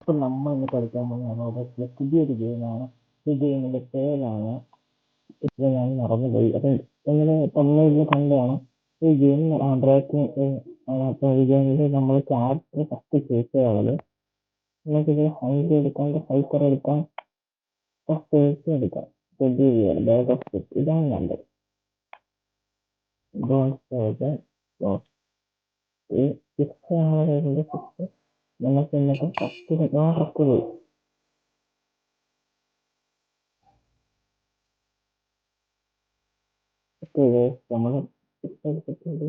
ഇപ്പം നമ്മൾ ഇന്ന് കളിക്കാൻ പോകുന്നത് പുതിയൊരു ഗെയിമാണ്. ഈ ഗെയിമിന്റെ പേരാണ്, ഇപ്പൊ ഞാൻ മറന്നുപോയി. അത് നിങ്ങൾ തമിഴിൽ കണ്ടതാണ്. ഈ ഗെയിം ഡ്രാഗൺ. അപ്പോൾ ഈ ഗെയിമിൽ നമ്മൾ ക്യാരക്ടർ ഫസ്റ്റ് ചൂസ് ചെയ്യാനുള്ളത്. നമുക്കിത് ഹൈഡ് എടുക്കാം, ഹൈപ്പർ എടുക്കാം, ഫസ്റ്റ് എടുക്കാം. ബാഗ് ഓഫ് സ്റ്റിക്ക് ഇതാണ് നല്ലത്. സിക്സ് ആണ് വരുന്നത്. സിക്സ് നമുക്ക് എന്നിട്ട് ഫസ്റ്റ് പോയി. നമ്മൾ എടുത്തിട്ടുണ്ട്.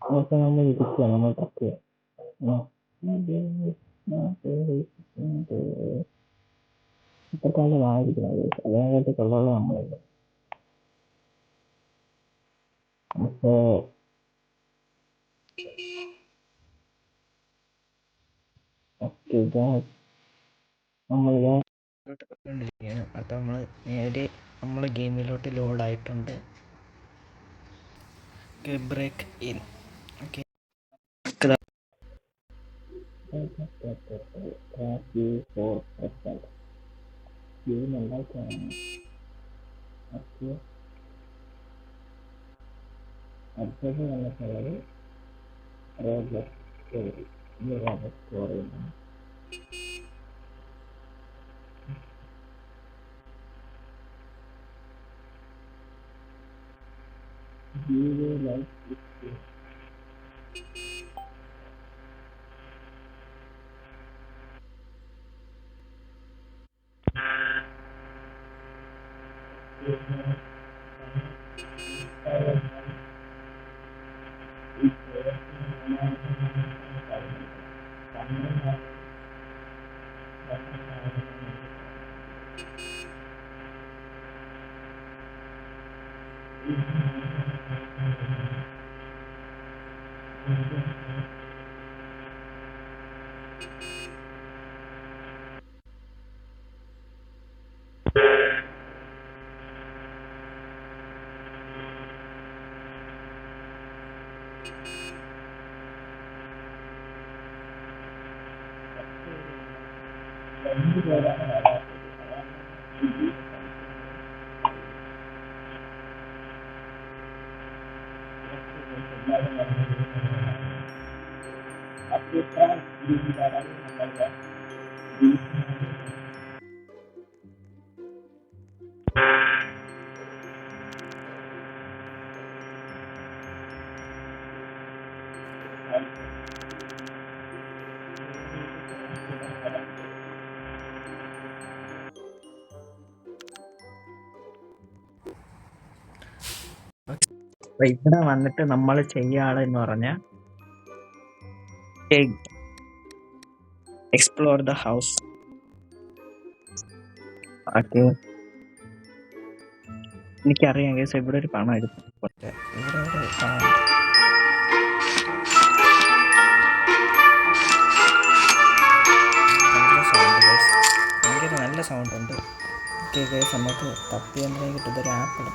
അതൊക്കെ നമ്മൾ ഇരിക്കുക, നമ്മൾ തക്കുക. ഇപ്പോഴത്തെ വായിക്കുന്നത് അതേകാലത്ത് കൊള്ളാതെ നമ്മളുണ്ട്. അപ്പോ നമ്മൾ അപ്പം നമ്മൾ നേരെ നമ്മൾ ഗെയിമിലോട്ട് ലോഡായിട്ടുണ്ട്. Break in. ഓക്കെ, ഗെയിം ഉണ്ടാക്കിയാണ്. ഓക്കെ, അടുത്തത് നമുക്കുള്ളത് റോബോട്ട് സ്റ്റോറി. ഈ റോബോട്ട് സ്റ്റോറിയാണ്. അപ്പൊ ഇവിടെ വന്നിട്ട് നമ്മൾ ചെയ്യാളെന്ന് പറഞ്ഞാൽ എക്സ്പ്ലോർ ദ ഹൗസ്. ഓക്കെ, എനിക്കറിയാം കേസ് ഇവിടെ ഒരു പണം എടുക്കും. ഇവിടെ ഒരു പണം ഭയങ്കര നല്ല സൗണ്ട് ഉണ്ട്. ഓക്കെ കേസ്, നമുക്ക് തപ്പിയെന്തെങ്കിലും കിട്ടുന്നൊരു ആപ്പിൾ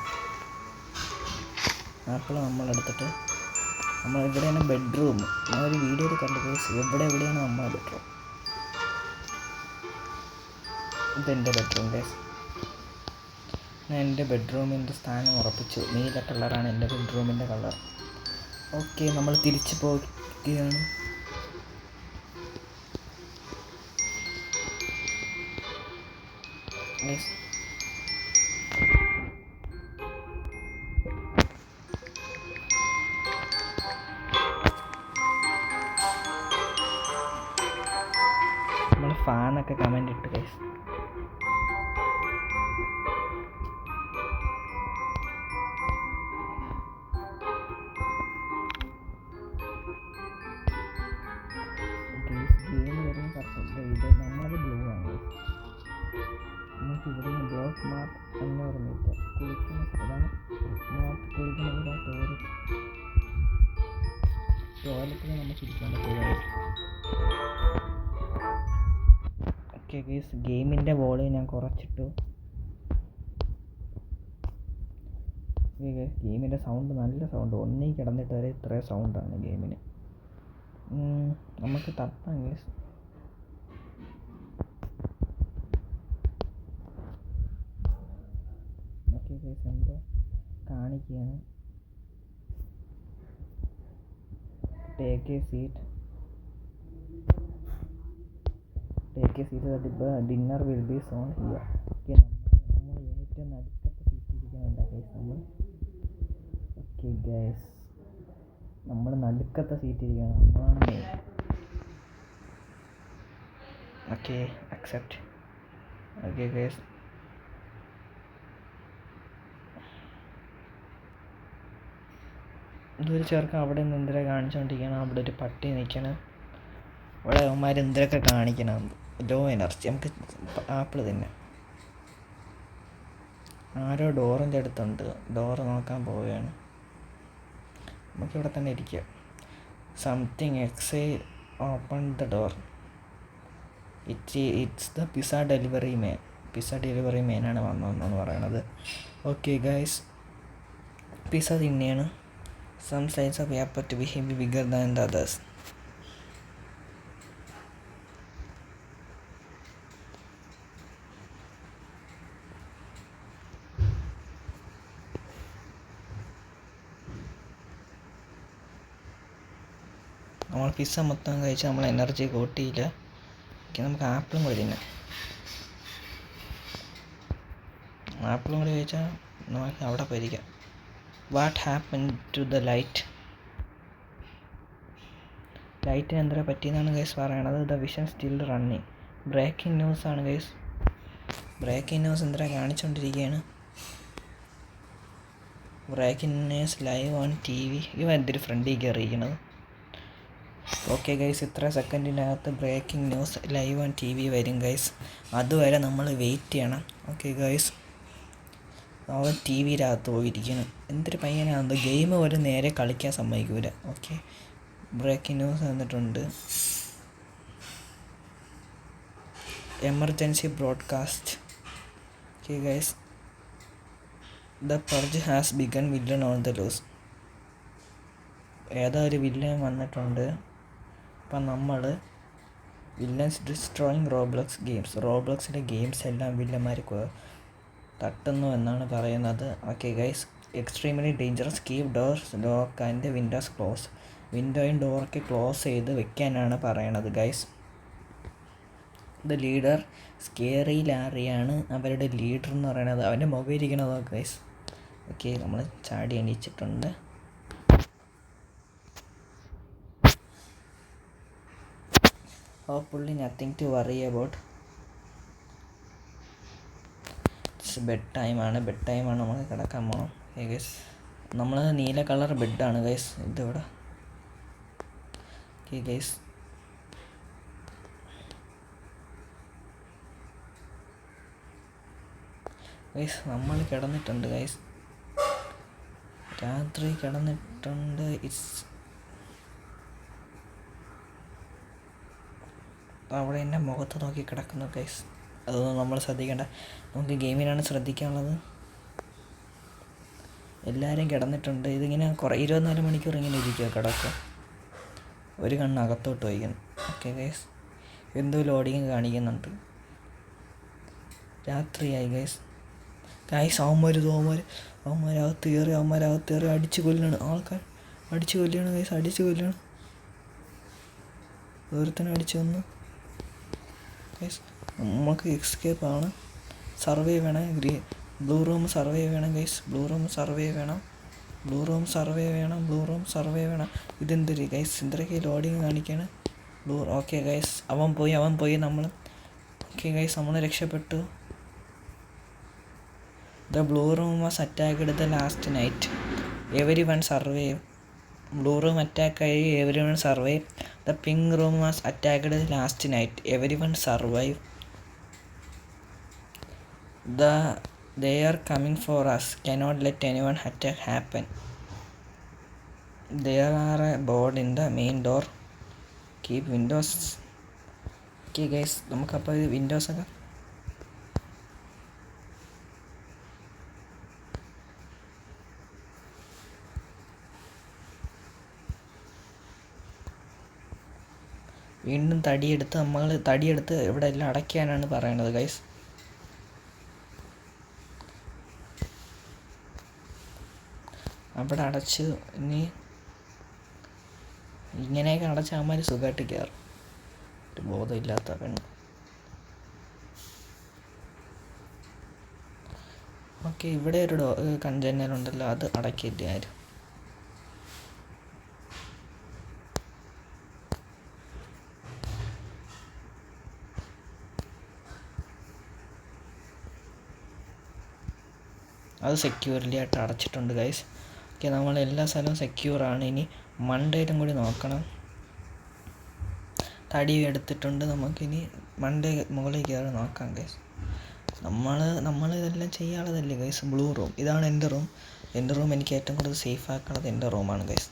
നമ്മളെടുത്തിട്ട് നമ്മൾ ഇവിടെയാണ് ബെഡ്റൂം. ഒരു വീഡിയോയിൽ കണ്ടു കേസ്, എവിടെയാണ് നമ്മളെ ബെഡ്റൂം. ഇതെൻ്റെ ബെഡ്റൂം കേസ്. ഞാൻ എൻ്റെ ബെഡ്റൂമിൻ്റെ സ്ഥാനം ഉറപ്പിച്ചു. നീല കളറാണ് എൻ്റെ ബെഡ്റൂമിൻ്റെ കളർ. ഓക്കെ, നമ്മൾ തിരിച്ചു പോവുകയാണ്. നമ്മൾ ഫാനൊക്കെ കമൻ്റ് ഇട്ട് കേസ്. ഗെയിം വരുന്ന കറക്റ്റ് ഇത് നമ്മളത് ബ്ലൂ ആണ്. നമുക്ക് ഇവിടെ ബ്ലോക്ക് മാർക്ക് 500 മീറ്റർ കുളിക്കുന്ന സ്ഥലമാണ്. കുളിക്കുന്ന ടോയ്ലറ്റിൽ നമുക്ക് ഇരിക്കാൻ പറ്റില്ല. ഓക്കെ ഗെയ്സ്, ഗെയിമിൻ്റെ വോളിയം ഞാൻ കുറച്ചിട്ടു. ഗെയിമിൻ്റെ സൗണ്ട് നല്ല സൗണ്ട്, ഒന്നീ കിടന്നിട്ട് വരെ ഇത്രയും സൗണ്ടാണ് ഗെയിമിന്. നമുക്ക് തപ്പാം ഗൈസ്. ഓക്കെ ഗൈസ്, എന്തോ കാണിക്കുകയാണ്. Take A seat dinner will be zone here. Okay, നമ്മൾ ഏറ്റവും നടുക്കത്തെ സീറ്റ് ഇരിക്കുന്നുണ്ട് ഗൈസ് നമ്മൾ. ഓക്കെ ഗൈസ്, നമ്മൾ നടുക്കത്തെ സീറ്റ് ഇരിക്കണം, നമ്മളാണ് main. Okay, accept. Okay guys, ഇതൊരു ചെറുക്കൻ അവിടെ നിന്ന് എന്തിനാ കാണിച്ചുകൊണ്ടിരിക്കണം. അവിടെ ഒരു പട്ടി നിൽക്കണം. ഇവിടെ അവന്മാർ എന്തിനൊക്കെ കാണിക്കണം. ലോ എനർജി, നമുക്ക് ആപ്പിൾ തന്നെ. ആരോ ഡോറിൻ്റെ അടുത്തുണ്ട്, ഡോറ് നോക്കാൻ പോവുകയാണ്. നമുക്കിവിടെ തന്നെ ഇരിക്കാം. സംതിങ് എക്സൈ open the door. It's the pizza delivery മാനാണ് വന്നതെന്നാണ് പറയണത്. ഓക്കെ ഗൈസ്, പിസ്സ തിന്നെയാണ്. Some size of apple to be heavy bigger than the others. നമ്മൾ പിസ്സ മൊത്തം കഴിച്ച് നമ്മൾ എനർജി കൂട്ടിയില്ല. നമുക്ക് ആപ്പിളും കൂടി തിന്നാം. ആപ്പിളും കൂടി കഴിച്ചാൽ നമുക്ക് അവിടെ പോയിരിക്കാം. വാട്ട് ഹാപ്പൻ ടു ദ ലൈറ്റിന് എന്തിനാ പറ്റിയെന്നാണ് ഗൈസ് പറയണത്. The vision still running. Breaking news ആണ് ഗൈസ്. ബ്രേക്കിംഗ് ന്യൂസ് എന്തിനാ കാണിച്ചുകൊണ്ടിരിക്കുകയാണ്. Breaking news live on TV. ഇവ എന്തൊരു ഫ്രണ്ടിൽ കയറിയിരിക്കുന്നത്. ഓക്കെ ഗൈസ്, ഇത്ര സെക്കൻഡിനകത്ത് breaking news live on TV വരും ഗൈസ്. അതുവരെ നമ്മൾ വെയിറ്റ് ചെയ്യണം. ഓക്കെ ഗൈസ്, അവൻ TVയിലകത്ത് പോയിരിക്കണം. എന്തൊരു പയ്യനാണ്, ഗെയിം ഒരു നേരെ കളിക്കാൻ സമ്മതിക്കൂല. ഓക്കെ, ബ്രേക്കിംഗ് ന്യൂസ് വന്നിട്ടുണ്ട്. Emergency broadcast. Okay guys, the purge has begun, villain on the loose. ഏതോ ഒരു വില്ലൻ വന്നിട്ടുണ്ട്. അപ്പം നമ്മൾ വില്ലൻസ് ഡിസ്ട്രോയിങ് റോബ്ലക്സിലെ ഗെയിംസ് എല്ലാം വില്ലന്മാർ തട്ടുന്നു എന്നാണ് പറയുന്നത്. Okay guys, extremely dangerous. Keep doors lock and windows close. വിൻഡോയും ഡോറൊക്കെ ക്ലോസ് ചെയ്ത് വെക്കാനാണ് പറയണത് ഗൈസ്. ദ ലീഡർ സ്കേറി ലാറിയാണ് അവരുടെ ലീഡർ എന്ന് പറയുന്നത്. അവൻ്റെ മുഖം ഇരിക്കണതോ ഗൈസ്. ഓക്കെ, നമ്മൾ ചാടി എണീച്ചിട്ടുണ്ട്. Hopefully nothing to worry about. It's bed ടൈമാണ് നമുക്ക് കിടക്കാൻ പോകണം. ഗൈസ്, നമ്മൾ നീല കളർ ബെഡാണ് ഗൈസ് ഇതിവിടെ. ഓക്കെ ഗൈസ്, നമ്മൾ കിടന്നിട്ടുണ്ട് ഗൈസ്. രാത്രി കിടന്നിട്ടുണ്ട്. അവിടെ എൻ്റെ മുഖത്ത് നോക്കി കിടക്കുന്നു ഗൈസ്. അതൊന്നും നമ്മൾ ശ്രദ്ധിക്കേണ്ട. നമുക്ക് ഗെയിമിനാണ് ശ്രദ്ധിക്കാനുള്ളത്. എല്ലാവരും കിടന്നിട്ടുണ്ട്. ഇതിങ്ങനെ 24 മണിക്കൂർ ഇങ്ങനെ ഇരിക്കുക കിടക്കുക. ഒരു കണ്ണ് അകത്തോട്ട് വയ്ക്കുന്നു. ഓക്കെ ഗൈസ്, എന്തോ ലോഡിങ് കാണിക്കുന്നുണ്ട്. രാത്രിയായി ഗൈസ്. അവന്മാരകത്ത് കയറി അടിച്ച് കൊല്ലാണ്. ആൾക്കാർ അടിച്ച് കൊല്ലാണ് ഗൈസ്, ഓരോരുത്തരും അടിച്ച് വന്നു ഗൈസ്. നമുക്ക് എസ്കേപ്പ് ആണ്. സർവേ വേണം. ബ്ലൂ റൂം സർവേ വേണം ഗൈസ്. ബ്ലൂ റൂം സർവേ വേണം. ഇതെന്തൊരു ഗൈസ്, എന്തൊക്കെ ലോഡിങ് കാണിക്കുകയാണ്. ഓക്കെ ഗൈസ്, അവൻ പോയി നമ്മൾ. ഓക്കെ ഗൈസ്, നമ്മൾ രക്ഷപ്പെട്ടു. The blue room was attacked the last night. Everyone survive. Blue room അറ്റാക്കായി. Everyone survive. The pink room was attacked last night. Everyone survive. They are coming for us. Cannot let anyone attack happen. There are a board in the main door. Keep windows. Okay guys, നമുക്കപ്പോൾ ഇത് വിൻഡോസൊക്കെ വീണ്ടും തടിയെടുത്ത് ഇവിടെ എല്ലാം അടയ്ക്കാനാണ് പറയണത് guys. അവിടെ അടച്ച് ഇനി ഇങ്ങനെയൊക്കെ അടച്ച് അമ്മ സുഖമായിട്ട് കയറും. ഒരു ബോധമില്ലാത്ത പെണ്ണ്. ഓക്കെ, ഇവിടെ ഒരു കണ്ടെയ്നർ ഉണ്ടല്ലോ, അത് അടക്കിയിട്ട് ആരും. അത് സെക്യൂർലി ആയിട്ട് അടച്ചിട്ടുണ്ട് ഗൈസ്. ഓക്കെ, നമ്മൾ എല്ലാ സ്ഥലവും സെക്യൂറാണ്. ഇനി മണ്ടയിലും കൂടി നോക്കണം. തടി എടുത്തിട്ടുണ്ട്, നമുക്കിനി മുകളിൽ കയറി നോക്കാം ഗൈസ്. നമ്മൾ ഇതെല്ലാം ചെയ്യാനുള്ളതല്ലേ ഗൈസ്. ബ്ലൂ റൂം, ഇതാണ് എൻ്റെ റൂം. എനിക്ക് ഏറ്റവും കൂടുതൽ സേഫ് ആക്കുന്നത് എൻ്റെ റൂമാണ് ഗൈസ്.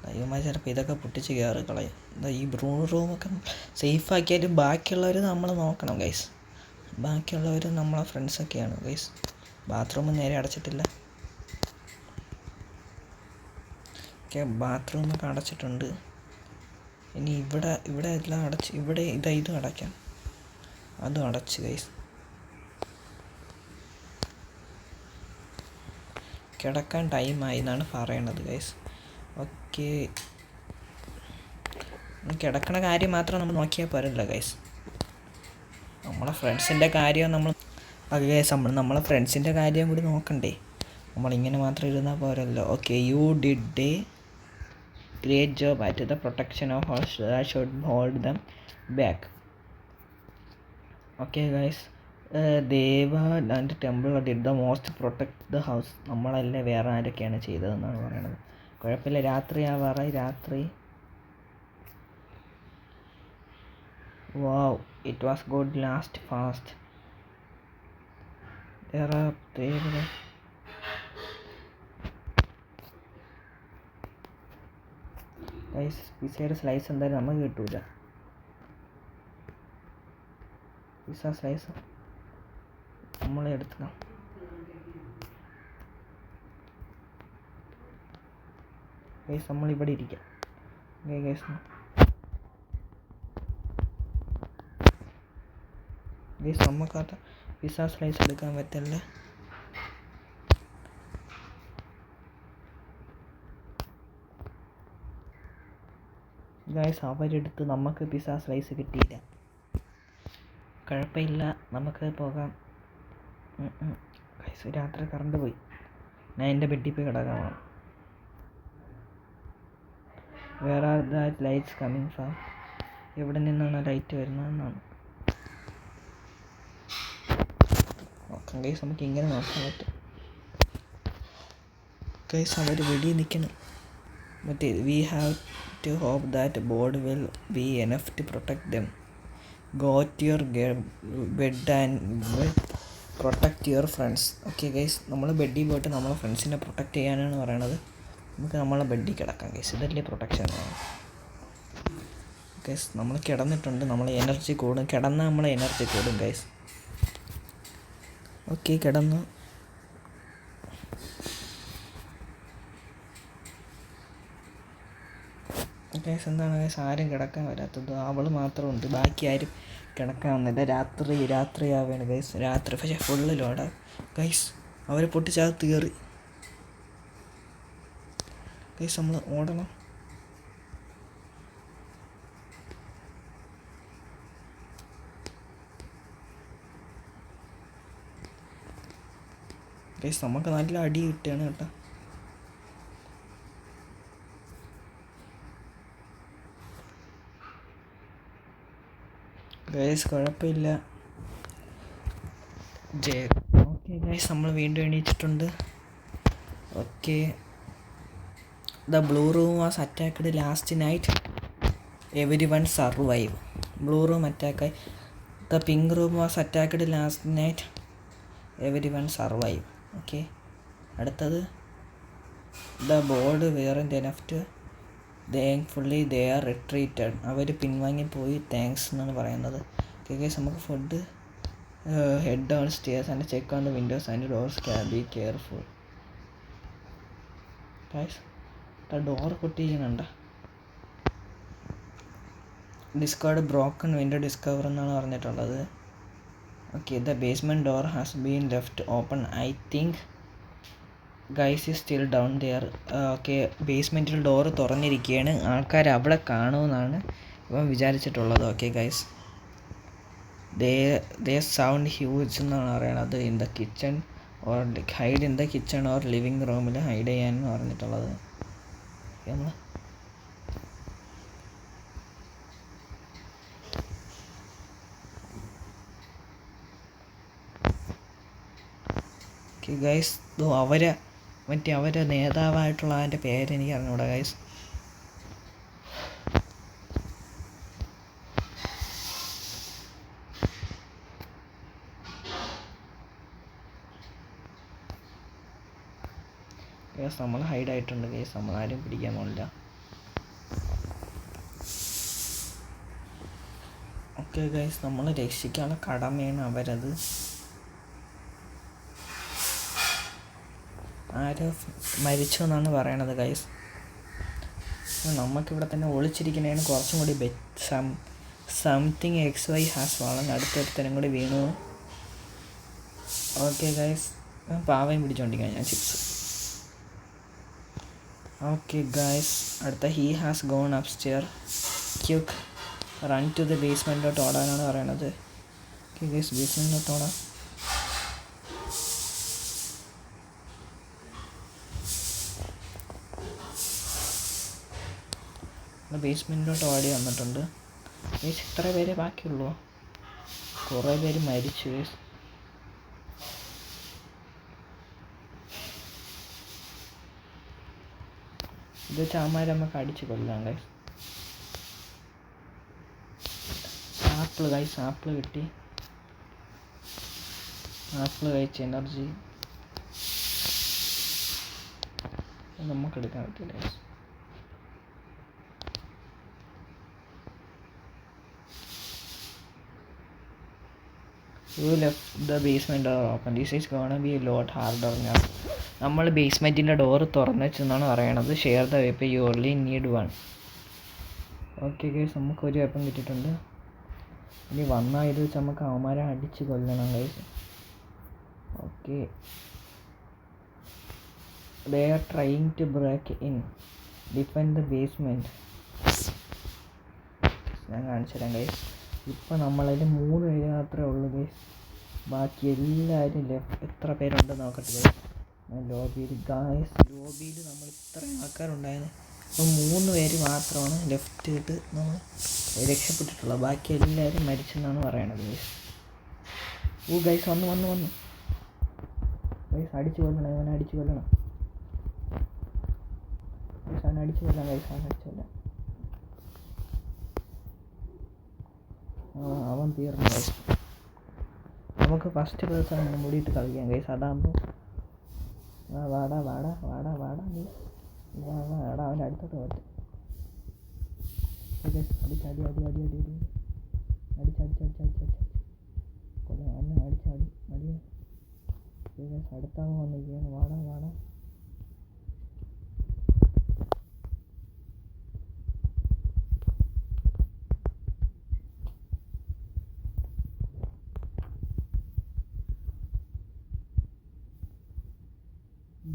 ദൈവമായി ചിലപ്പോൾ ഇതൊക്കെ പൊട്ടിച്ച് കയറി കളയും. ഈ ബ്ലൂ റൂമൊക്കെ സേഫ് ആക്കിയാലും ബാക്കിയുള്ളവർ നമ്മൾ നോക്കണം ഗൈസ്. ബാക്കിയുള്ളവർ നമ്മളെ ഫ്രണ്ട്സൊക്കെയാണ് ഗൈസ്. ബാത്റൂം നേരെ അടച്ചിട്ടില്ല. ഓക്കെ, ബാത്റൂമൊക്കെ അടച്ചിട്ടുണ്ട്. ഇനി ഇവിടെ എല്ലാം അടച്ച്, ഇവിടെ ഇതും അടയ്ക്കാം. അതും അടച്ച് ഗൈസ്. കിടക്കാൻ ടൈമായി എന്നാണ് പറയണത് ഗൈസ്. ഓക്കെ, കിടക്കണ കാര്യം മാത്രം നമ്മൾ നോക്കിയാൽ പോരല്ലോ ഗൈസ്. നമ്മളെ ഫ്രണ്ട്സിൻ്റെ കാര്യം നമ്മളെ ഫ്രണ്ട്സിൻ്റെ കാര്യം കൂടി നോക്കണ്ടേ. നമ്മളിങ്ങനെ മാത്രം ഇരുന്നാൽ പോരല്ലോ. Okay, you did a great job at the protection of house. That should hold them back. Okay guys, Dave and temple did the most protect the house. നമ്മളല്ലേ, വേറെ ആരൊക്കെയാണ് ചെയ്തതെന്നാണ് പറയണത്. കുഴപ്പമില്ല, രാത്രി ആവാറായി. രാത്രി. Wow, it was good last fast. Guys, പിസയുടെ സ്ലൈസ് എന്തായാലും നമുക്ക് കിട്ടൂല. പിസ്സ സ്ലൈസ് നമ്മളെ എടുക്കണം. ഗൈസ്, നമ്മളിവിടെ ഇരിക്കാം. ഗൈസ്, നമുക്കത് പിസ്സ സ്ലൈസ് എടുക്കാൻ പറ്റില്ല. ഗൈസ്, അവരെടുത്ത് നമുക്ക് പിസ്സ സ്ലൈസ് കിട്ടിയില്ല. കുഴപ്പമില്ല, നമുക്ക് പോകാം. ഗൈസ്, രാത്രി കറണ്ട് പോയി. ഞാൻ എൻ്റെ ബെഡിൽ പോയി കിടക്കാം. Where are that lights coming from? എവിടെ നിന്നാണ് ലൈറ്റ് വരുന്നതെന്നാണ് നോക്കാം ഗൈസ്. നമുക്ക് ഇങ്ങനെ നോക്കാൻ പറ്റും ഗൈസ്. അവർ വെളിയിൽ നിൽക്കണം. മറ്റേ we have to hope that board will be enough to protect them. Go to your bed and protect your friends. Okay guys, നമ്മൾ ബെഡിൽ പോയിട്ട് നമ്മളെ ഫ്രണ്ട്സിനെ പ്രൊട്ടക്റ്റ് ചെയ്യാനാണ് പറയണത്. നമുക്ക് നമ്മളെ ബെഡിൽ കിടക്കാം ഗൈസ്. ഇതല്ലേ പ്രൊട്ടക്ഷൻ. ഗൈസ്, നമ്മൾ കിടന്നിട്ടുണ്ട്. നമ്മളെ എനർജി കൂടും. കിടന്നാൽ നമ്മളെ എനർജി കൂടും ഗൈസ്. ഓക്കെ, കിടന്നു. ഗൈസ്, എന്താണ് ഗൈസ് ആരും കിടക്കാൻ വരാത്തത്? അവൾ മാത്രമുണ്ട്, ബാക്കി ആരും കിടക്കാൻ വന്നില്ല. രാത്രിയാവുകയാണ് ഗൈസ്. രാത്രി പക്ഷേ ഫുള്ള് ലോഡാണ് ഗൈസ്. അവരെ പൊട്ടിച്ചകത്ത് കയറി ഗൈസ്. നമ്മൾ ഓടണം. ഗൈസ്, നമുക്ക് നല്ല അടി കിട്ടുകയാണ് കേട്ടോ. ഗൈസ്, കുഴപ്പമില്ല. ഓക്കെ ഗൈസ്, നമ്മൾ വീണ്ടും എണീച്ചിട്ടുണ്ട്. Okay, the blue room was attacked last night. Everyone survive. Blue room അറ്റാക്കായി. The pink room was attacked last night. Everyone survive. Okay, അടുത്തത് the board weren't enough to thankfully they are retreated. അവർ പിൻവാങ്ങിപ്പോയി, thanks എന്നാണ് പറയുന്നത്. Okay guys, നമുക്ക് food. Head downstairs and check on the windows and doors. Be careful guys. Door പൊട്ടിക്കുന്നുണ്ട്. Discovered broken window discover എന്നാണ് പറഞ്ഞിട്ടുള്ളത്. Okay, the basement door has been left open. I think guys is still down there. Okay, ബേസ്മെൻറ്റിൽ door തുറന്നിരിക്കുകയാണ്, ആൾക്കാർ അവിടെ കാണുമെന്നാണ് ഇവൻ വിചാരിച്ചിട്ടുള്ളത്. Okay guys, they sound huge എന്നാണ് പറയണത്. In the kitchen or hide in the kitchen or living റൂമിൽ ഹൈഡ് ചെയ്യാനെന്ന് പറഞ്ഞിട്ടുള്ളത്. നമ്മൾ ഓക്കെ ഗൈസ്, അവരെ നേതാവായിട്ടുള്ള അതിൻ്റെ പേര് എനിക്ക് അറിഞ്ഞൂടാ ഗൈസ്. ഗൈസ് നമ്മൾ ഹൈഡായിട്ടുണ്ട് ഗൈസ്, നമ്മളാരും പിടിക്കാൻ പോകില്ല. ഓക്കെ ഗൈസ്, നമ്മൾ രക്ഷിക്കാനുള്ള കടമയാണ് അവരത്. ആരോ മരിച്ചു എന്നാണ് പറയണത് ഗൈസ്. നമുക്കിവിടെ തന്നെ ഒളിച്ചിരിക്കുന്നതാണ് കുറച്ചും കൂടി സംതിങ് XY ഹാസ് വാളൻ. അടുത്തൊരുത്തനും കൂടി വീണു. ഓക്കെ ഗൈസ്, പാവയും പിടിച്ചോണ്ടിരിക്കാൻ ഞാൻ ചിപ്സ്. ഓക്കെ ഗൈസ്, അടുത്ത he has gone upstair quick run to the ബേസ്മെൻറ്റിലോട്ട് ഓടാനാണ് പറയണത്. Okay guys, ബേസ്മെൻറ്റിലോട്ട് ഓടാം. ബേസ്മെൻറ്റിലോട്ട് ഓടി വന്നിട്ടുണ്ട് ഗൈസ്. ഇത്ര പേരെ ബാക്കിയുള്ളൂ, കുറേ പേര് മരിച്ചു ഗൈസ്. ഇത് ചാമാരെ നമുക്ക് അടിച്ച് കൊല്ലാം ഗൈസ്. ആപ്പിൾ ഗൈസ്, ആപ്പിൾ കിട്ടി. ആപ്പിൾ കഴിച്ച് എനർജി നമുക്കെടുക്കാൻ പറ്റില്ല guys. You left the basement door open. This is gonna be a lot harder now. നമ്മൾ ബേസ്മെൻറ്റിൻ്റെ ഡോറ് തുറന്നു വെച്ചെന്നാണ് പറയണത്. Share the weapon, you only need one. Okay guys, നമുക്കൊരു weapon കിട്ടിയിട്ടുണ്ട്. ഇനി വന്നാൽ ഇത് വെച്ച് നമുക്ക് അവന്മാരെ അടിച്ച് കൊല്ലണം guys. Okay, they are trying to break in, defend the basement. ഞാൻ കാണിച്ചു തരാം ഗൈസ്. ഇപ്പം നമ്മളതിൽ 3 പേര് മാത്രമേ ഉള്ളൂ ഗൈസ്. ബാക്കി എല്ലാവരും എത്ര പേരുണ്ടെന്ന് നോക്കട്ടെ ഗൈസ്. ലോബിയിൽ നമ്മൾ ഇത്രയും ആൾക്കാരുണ്ടായിരുന്നു. ഇപ്പം 3 പേര് മാത്രമാണ് ലെഫ്റ്റ് ഇട്ട് നമ്മൾ രക്ഷപ്പെട്ടിട്ടുള്ളത്. ബാക്കി എല്ലാവരും മരിച്ചെന്നാണ് പറയണത് ഗൈസ്. ഗൈസ് വന്നു ഗൈസ്, അടിച്ചു കൊല്ലണം, അവനെ അടിച്ചു കൊല്ലണം ഗൈസ്, അവനെ അടിച്ചു കൊല്ലാം ഗൈസ്, അവനെ അടിച്ചു കൊല്ലാം. അവൻ തീർന്നു ഗൈസ്. നമുക്ക് ഫസ്റ്റ് പേഴ്സൺ മൂടിയിട്ട് കളിക്കാം ഗൈസ്. അതാകുമ്പോൾ വാടാ അവൻ്റെ അടുത്തോട്ട് പറ്റും. അടിച്ചടി കൊല്ലം അവനെ അടിച്ചാടി അടുത്താകുമ്പോൾ വന്നിരിക്കുകയാണ്. വാടാ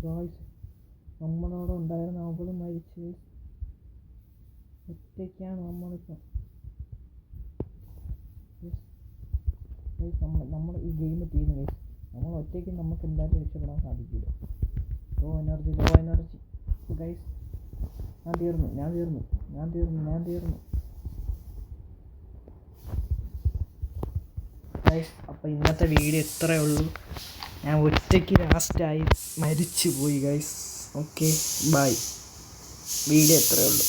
ഗായ്സ്, നമ്മളോട് ഉണ്ടായിരുന്ന അവളും മരിച്ച്. ഒറ്റയ്ക്കാണ് നമ്മളിപ്പോൾ. നമ്മൾ ഈ ഗെയിം തീരുന്നു ഗൈസ്. നമ്മൾ ഒറ്റയ്ക്ക് നമുക്ക് എന്തായാലും രക്ഷപ്പെടാൻ സാധിക്കില്ല. Low energy guys. ഞാൻ തീർന്നു ഗൈസ്. അപ്പോൾ ഇന്നത്തെ വീഡിയോ ഇത്രയേ ഉള്ളൂ. ഞാൻ ഒറ്റയ്ക്ക് ലാസ്റ്റായി മരിച്ചു പോയി ഗൈസ്. Okay bye. വീഡിയോ ഇത്രയേ ഉള്ളൂ.